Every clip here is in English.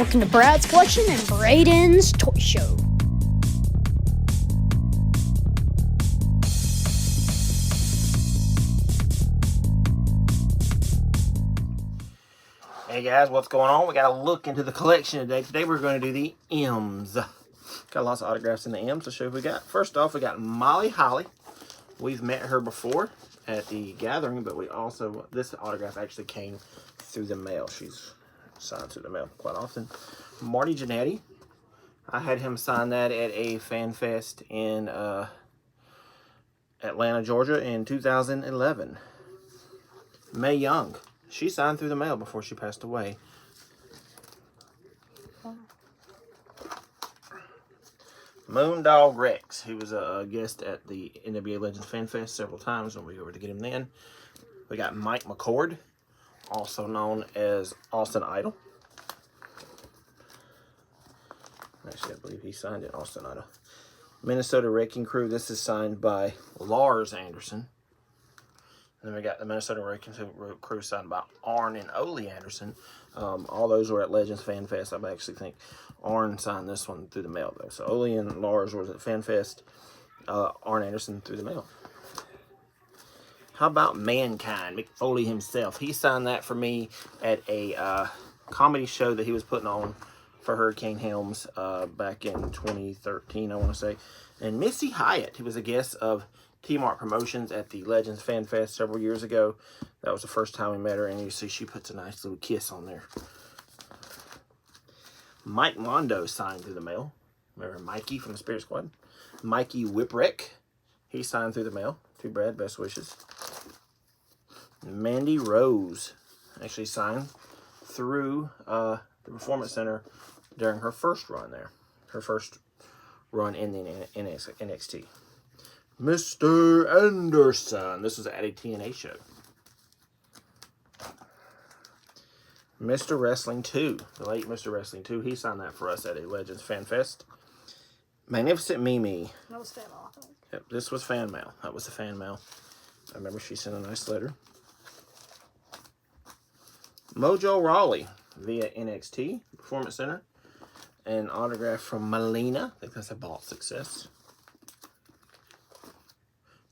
Welcome to Brad's Collection and Braden's Toy Show. Hey guys, what's going on? We got to look into the collection today. Today we're going to do the M's. Got lots of autographs in the M's to show who we got. First off, we got Molly Holly. We've met her before at the gathering, but we also, this autograph actually came through the mail. She's signed through the mail quite often. Marty Jannetty. I had him sign that at a fan fest in Atlanta, Georgia in 2011. Mae Young. She signed through the mail before she passed away. Moondog Rex. He was a guest at the NWA Legends Fan Fest several times, and we were over to get him then. We got Mike McCord, also known as Austin Idol. Actually, I believe he signed it, Austin Idol. Minnesota Wrecking Crew. This is signed by Lars Anderson. And then we got the Minnesota Wrecking Crew signed by Arn and Ole Anderson. All those were at Legends Fan Fest. I actually think Arn signed this one through the mail, though. So Ole and Lars was at Fan Fest. Arn Anderson through the mail. How about Mankind? Mick Foley himself. He signed that for me at a comedy show that he was putting on for Hurricane Helms back in 2013, I want to say. And Missy Hyatt, who was a guest of T-Mark Promotions at the Legends Fan Fest several years ago. That was the first time we met her, and you see she puts a nice little kiss on there. Mike Mondo signed through the mail. Remember Mikey from the Spirit Squad? Mikey Whipwreck. He signed through the mail. To Brad, best wishes. Mandy Rose actually signed through the Performance Center during her first run there. Her first run in the NXT. Mr. Anderson. This was at a TNA show. Mr. Wrestling 2. The late Mr. Wrestling 2. He signed that for us at a Legends Fan Fest. Magnificent Mimi. That was fan mail, I think. Yep, this was fan mail. That was the fan mail. I remember she sent a nice letter. Mojo Rawley via NXT Performance Center. An autograph from Melina. I think that's a Vault success.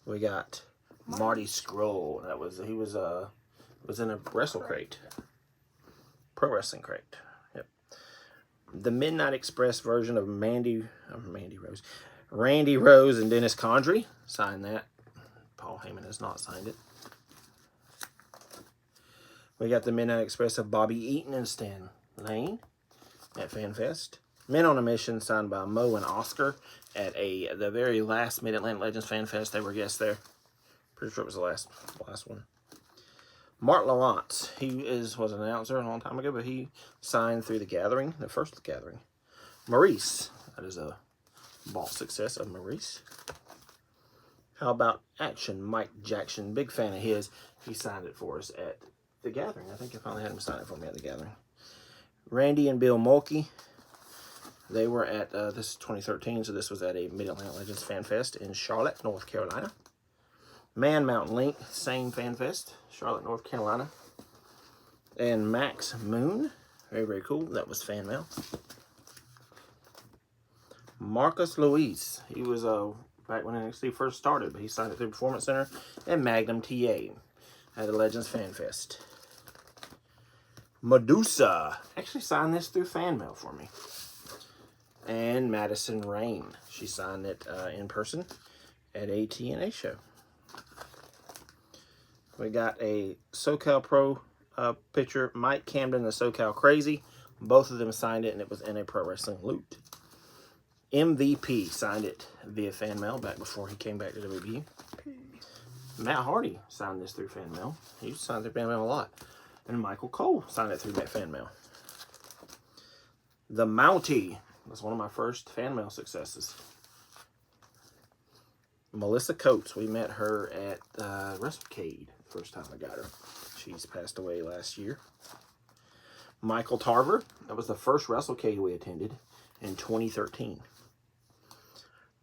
We got Marty Scurll. He was in a Wrestle Crate. Pro Wrestling Crate. Yep. The Midnight Express version of Randy Rose and Dennis Condrey. Signed that. Paul Heyman has not signed it. We got the Midnight Express of Bobby Eaton and Stan Lane at FanFest. Men on a Mission signed by Mo and Oscar at the very last Mid-Atlantic Legends Fan Fest. They were guests there. Pretty sure it was the last one. Mark Lawrence. He was an announcer a long time ago, but he signed through the Gathering, the first Gathering. Maurice. That is a Vault success of Maurice. How about Action Mike Jackson? Big fan of his. He signed it for us at the Gathering. I think I finally had him sign it for me at the Gathering. Randy and Bill Mulkey. They were at, this is 2013, so this was at a Mid-Atlantic Legends Fan Fest in Charlotte, North Carolina. Man Mountain Link, same Fan Fest, Charlotte, North Carolina. And Max Moon, very, very cool. That was fan mail. Marcus Luis, he was back when NXT first started, but he signed it through Performance Center. And Magnum TA at the Legends Fan Fest. Medusa, actually signed this through fan mail for me. And Madison Rain. She signed it in person at a TNA show. We got a SoCal Pro picture. Mike Camden and SoCal Crazy. Both of them signed it, and it was in a Pro Wrestling Loot. MVP signed it via fan mail back before he came back to WWE. Matt Hardy signed this through fan mail. He signed through fan mail a lot. And Michael Cole signed it through that fan mail. The Mountie. That's one of my first fan mail successes. Melissa Coates. We met her at WrestleCade the first time I got her. She's passed away last year. Michael Tarver. That was the first WrestleCade we attended in 2013.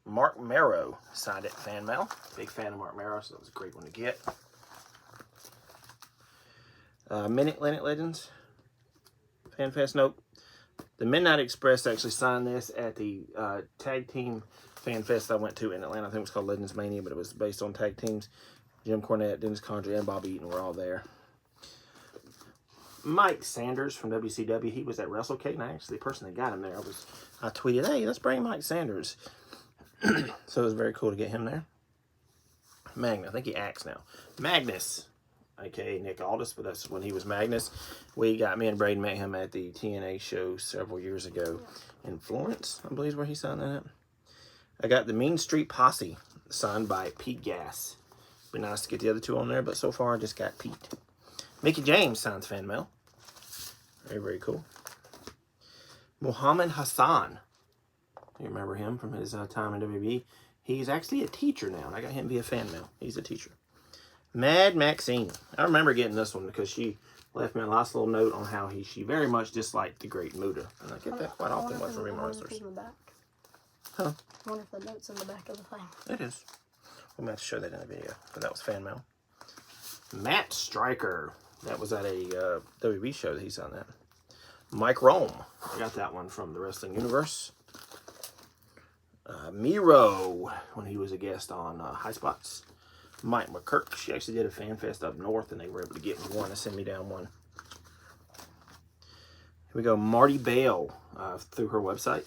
Mark Marrow signed it fan mail. Big fan of Mark Marrow, so that was a great one to get. Mid-Atlantic Legends. FanFest, nope. The Midnight Express actually signed this at the tag team fan fest I went to in Atlanta. I think it was called Legends Mania, but it was based on tag teams. Jim Cornette, Dennis Condrey, and Bobby Eaton were all there. Mike Sanders from WCW, he was at WrestleCade, and actually the person that got him there, I tweeted, hey, let's bring Mike Sanders. So it was very cool to get him there. Magnus, I think he acts now. Magnus, aka Nick Aldis, but that's when he was Magnus. Me and Braden met him at the TNA show several years ago in Florence, I believe is where he signed that at. I got the Mean Street Posse signed by Pete Gas. Be nice to get the other two on there, but so far I just got Pete. Mickey James signs fan mail. Very, very cool. Muhammad Hassan. You remember him from his time in WWE? He's actually a teacher now, and I got him via fan mail. He's a teacher. Mad Maxine. I remember getting this one because she left me a nice little note on how she very much disliked the Great Muta. And I get that quite often with Remo wrestlers. Huh? I wonder if the note's in the back of the thing. It is. We might have to show that in the video, but that was fan mail. Matt Stryker. That was at a WB show that he signed that. Mike Rome. I got that one from the Wrestling Universe. Miro, when he was a guest on High Spots. Mike McKirk. She actually did a fan fest up north, and they were able to get me one and send me down one. Here we go. Marty Bale through her website.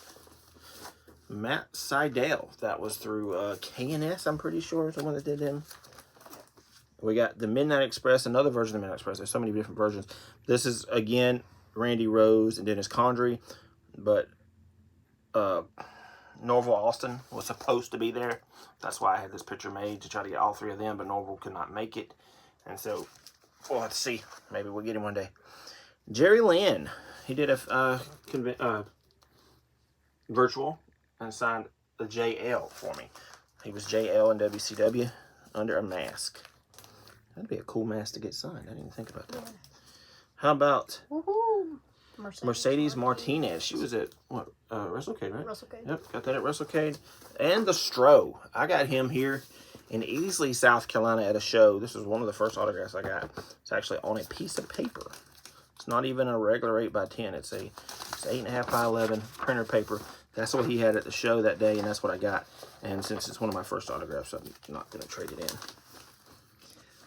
Matt Seidel. That was through KNS, I'm pretty sure, someone that did him. We got the Midnight Express, another version of the Midnight Express. There's so many different versions. This is, again, Randy Rose and Dennis Condrey, but Norval Austin was supposed to be there. That's why I had this picture made, to try to get all three of them, but Norval could not make it. And so, we'll have to see. Maybe we'll get him one day. Jerry Lynn. He did a virtual and signed the JL for me. He was JL in WCW under a mask. That'd be a cool mask to get signed. I didn't even think about that. Yeah. How about Mercedes Martinez? She was at, what, WrestleCade, right? WrestleCade. Yep, got that at WrestleCade. And the Stro. I got him here in Easley, South Carolina at a show. This was one of the first autographs I got. It's actually on a piece of paper. It's not even a regular 8x10. It's 8.5 by 11 printer paper. That's what he had at the show that day, and that's what I got. And since it's one of my first autographs, I'm not going to trade it in.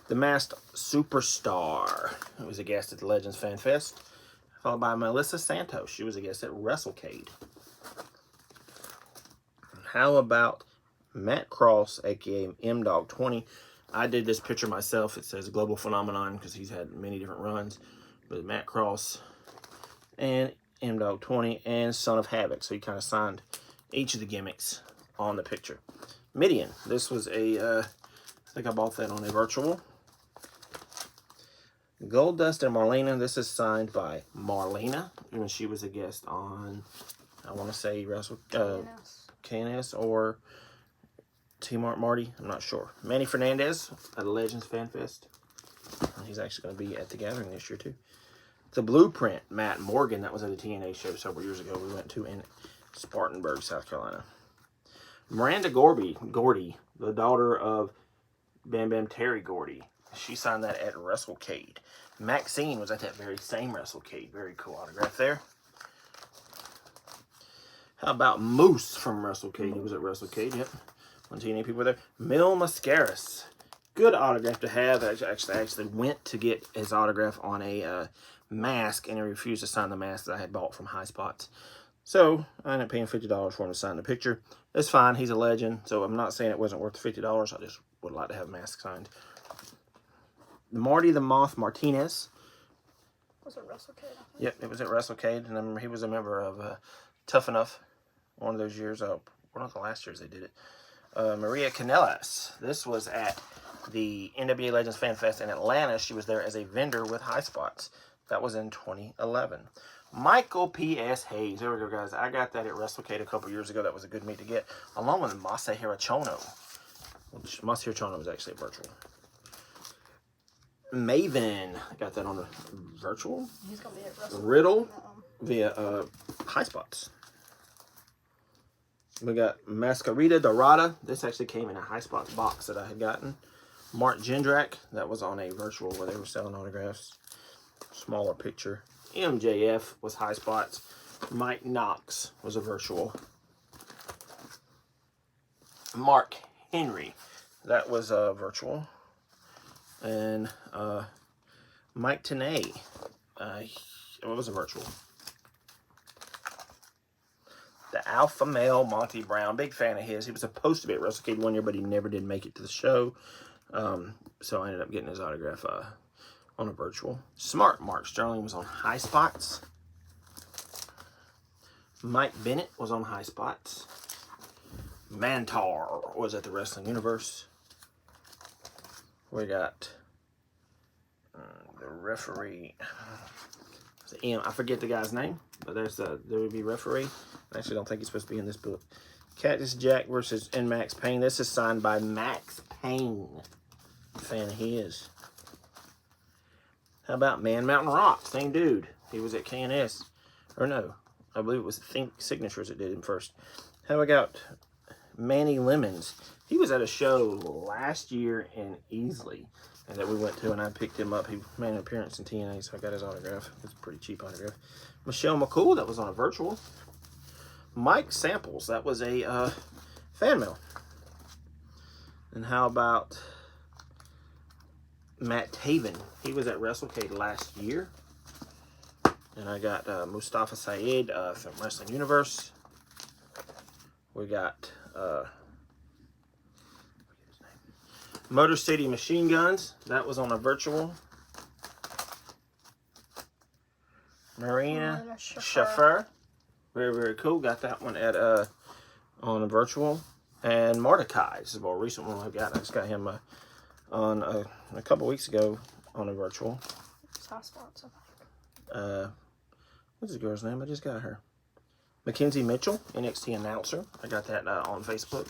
The Masked Superstar, who was a guest at the Legends Fan Fest, followed by Melissa Santos. She was a guest at WrestleCade. How about Matt Cross, aka M-Dog 20? I did this picture myself. It says Global Phenomenon because he's had many different runs. But Matt Cross and M-Dog 20 and Son of Havoc. So he kind of signed each of the gimmicks on the picture. Midian. This was a, I think I bought that on a virtual. Goldust and Marlena. This is signed by Marlena. Even she was a guest on, I want to say, KNS or T-Mart Marty. I'm not sure. Manny Fernandez at the Legends Fan Fest. He's actually going to be at the Gathering this year, too. The Blueprint, Matt Morgan. That was at a TNA show several years ago we went to in Spartanburg, South Carolina. Miranda Gordy, the daughter of Bam Bam Terry Gordy. She signed that at WrestleCade. Maxine was at that very same WrestleCade. Very cool autograph there. How about Moose from WrestleCade? He was at WrestleCade, yep. When TNA people were there. Mil Mascaras. Good autograph to have. I actually went to get his autograph on a mask, and he refused to sign the mask that I had bought from High Spots. So I ended up paying $50 for him to sign the picture. It's fine. He's a legend, so I'm not saying it wasn't worth the $50. I just would like to have a mask signed. Marty the Moth Martinez. Was it WrestleCade? Yep, it was at WrestleCade, and I remember he was a member of Tough Enough. One of those years, one of the last years they did it. Maria Kanellis. This was at the NWA Legends Fan Fest in Atlanta. She was there as a vendor with High Spots. That was in 2011. Michael P.S. Hayes. There we go, guys. I got that at WrestleCade a couple years ago. That was a good meet to get. Along with Masahiro Chono. Which Masahiro Chono was actually virtual. Maven. I got that on a virtual. He's going to be at WrestleCade. Riddle via High Spots. We got Masquerita Dorada. This actually came in a High Spots box that I had gotten. Mark Jindrak. That was on a virtual where they were selling autographs. Smaller picture. MJF was High Spots. Mike Knox was a virtual. Mark Henry, that was a virtual. And Mike Tenay, it was a virtual. The Alpha Male Monty Brown, big fan of his. He was supposed to be at WrestleCade one year, but he never did make it to the show. So I ended up getting his autograph on a virtual. Smart Mark Sterling was on High Spots. Mike Bennett was on High Spots. Mantar was at the Wrestling Universe. We got the referee. I forget the guy's name, but there would be referee. I actually don't think he's supposed to be in this book. Cactus Jack versus Max Payne. This is signed by Max Payne. Fan of his. How about Man Mountain Rock? Same dude. He was at KNS. Or no, I believe it was Think Signatures that did him first. How about Manny Lemons? He was at a show last year in Easley and that we went to, and I picked him up. He made an appearance in TNA, so I got his autograph. It's a pretty cheap autograph. Michelle McCool, that was on a virtual. Mike Samples, that was a fan mail. And how about Matt Taven? He was at WrestleCade last year. And I got Mustafa Saeed from Wrestling Universe. We got Motor City Machine Guns. That was on a virtual. Marina Shaffer. Very, very cool. Got that one at on a virtual. And Mordecai. This is a more recent one I got. I just got him on a couple weeks ago on a virtual. High Spots, I think. What's the girl's name? I just got her. Mackenzie Mitchell, NXT announcer. I got that on Facebook.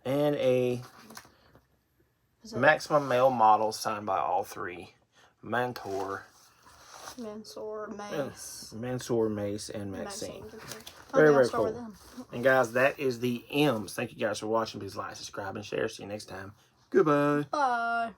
And a Maximum Male model signed by all three. Mansoor, Mace, and Maxine. Very, very cool. And guys, that is the M's. Thank you guys for watching. Please like, subscribe, and share. See you next time. Goodbye. Bye.